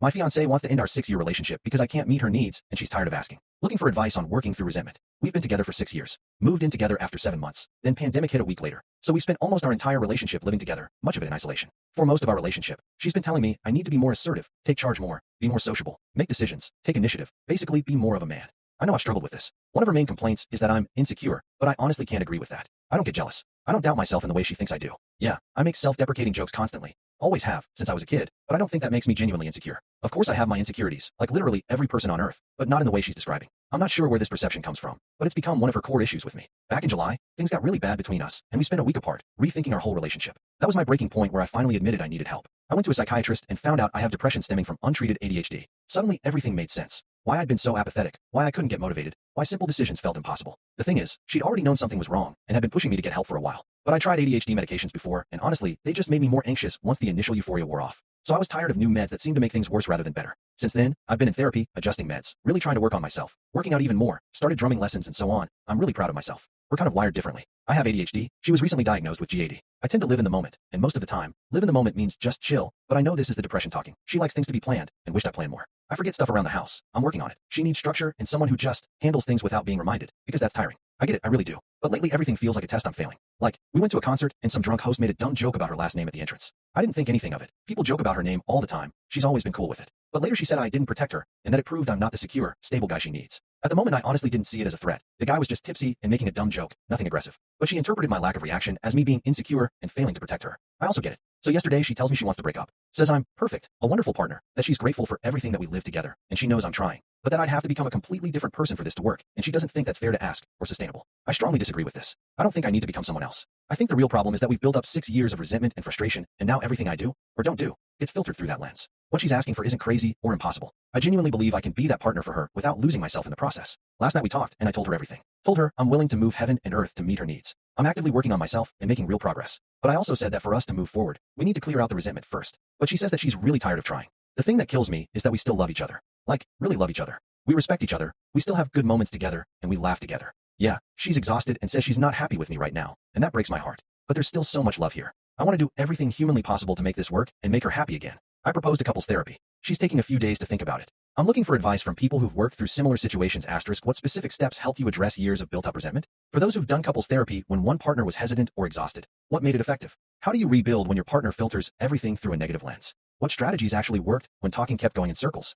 My fiancée wants to end our 6-year relationship because I can't meet her needs and she's tired of asking. Looking for advice on working through resentment. We've been together for 6 years. Moved in together after 7 months. Then pandemic hit a week later. So we spent almost our entire relationship living together, much of it in isolation. For most of our relationship, she's been telling me I need to be more assertive, take charge more, be more sociable, make decisions, take initiative, basically be more of a man. I know I've struggled with this. One of her main complaints is that I'm insecure, but I honestly can't agree with that. I don't get jealous. I don't doubt myself in the way she thinks I do. Yeah, I make self-deprecating jokes constantly. Always have, since I was a kid, but I don't think that makes me genuinely insecure. Of course I have my insecurities, like literally every person on earth, but not in the way she's describing. I'm not sure where this perception comes from, but it's become one of her core issues with me. Back in July, things got really bad between us, and we spent a week apart, rethinking our whole relationship. That was my breaking point where I finally admitted I needed help. I went to a psychiatrist and found out I have depression stemming from untreated ADHD. Suddenly everything made sense. Why I'd been so apathetic, why I couldn't get motivated, why simple decisions felt impossible. The thing is, she'd already known something was wrong and had been pushing me to get help for a while. But I tried ADHD medications before, and honestly, they just made me more anxious once the initial euphoria wore off. So I was tired of new meds that seemed to make things worse rather than better. Since then, I've been in therapy, adjusting meds, really trying to work on myself, working out even more, started drumming lessons and so on. I'm really proud of myself. We're kind of wired differently. I have ADHD. She was recently diagnosed with GAD. I tend to live in the moment, and most of the time, live in the moment means just chill, but I know this is the depression talking. She likes things to be planned, and wished I planned more. I forget stuff around the house. I'm working on it. She needs structure and someone who just handles things without being reminded, because that's tiring. I get it, I really do. But lately everything feels like a test I'm failing. Like, we went to a concert and some drunk host made a dumb joke about her last name at the entrance. I didn't think anything of it. People joke about her name all the time. She's always been cool with it. But later she said I didn't protect her, and that it proved I'm not the secure, stable guy she needs. At the moment I honestly didn't see it as a threat. The guy was just tipsy and making a dumb joke, nothing aggressive. But she interpreted my lack of reaction as me being insecure and failing to protect her. I also get it. So yesterday she tells me she wants to break up. Says I'm perfect, a wonderful partner, that she's grateful for everything that we live together, and she knows I'm trying. But that I'd have to become a completely different person for this to work, and she doesn't think that's fair to ask or sustainable. I strongly disagree with this. I don't think I need to become someone else. I think the real problem is that we've built up 6 years of resentment and frustration, and now everything I do, or don't do, gets filtered through that lens. What she's asking for isn't crazy or impossible. I genuinely believe I can be that partner for her without losing myself in the process. Last night we talked, and I told her everything. Told her I'm willing to move heaven and earth to meet her needs. I'm actively working on myself and making real progress. But I also said that for us to move forward, we need to clear out the resentment first. But she says that she's really tired of trying. The thing that kills me is that we still love each other. Like, really love each other. We respect each other, we still have good moments together, and we laugh together. Yeah, she's exhausted and says she's not happy with me right now, and that breaks my heart. But there's still so much love here. I want to do everything humanly possible to make this work and make her happy again. I proposed a couples therapy. She's taking a few days to think about it. I'm looking for advice from people who've worked through similar situations. What specific steps help you address years of built-up resentment? For those who've done couples therapy when one partner was hesitant or exhausted, what made it effective? How do you rebuild when your partner filters everything through a negative lens? What strategies actually worked when talking kept going in circles?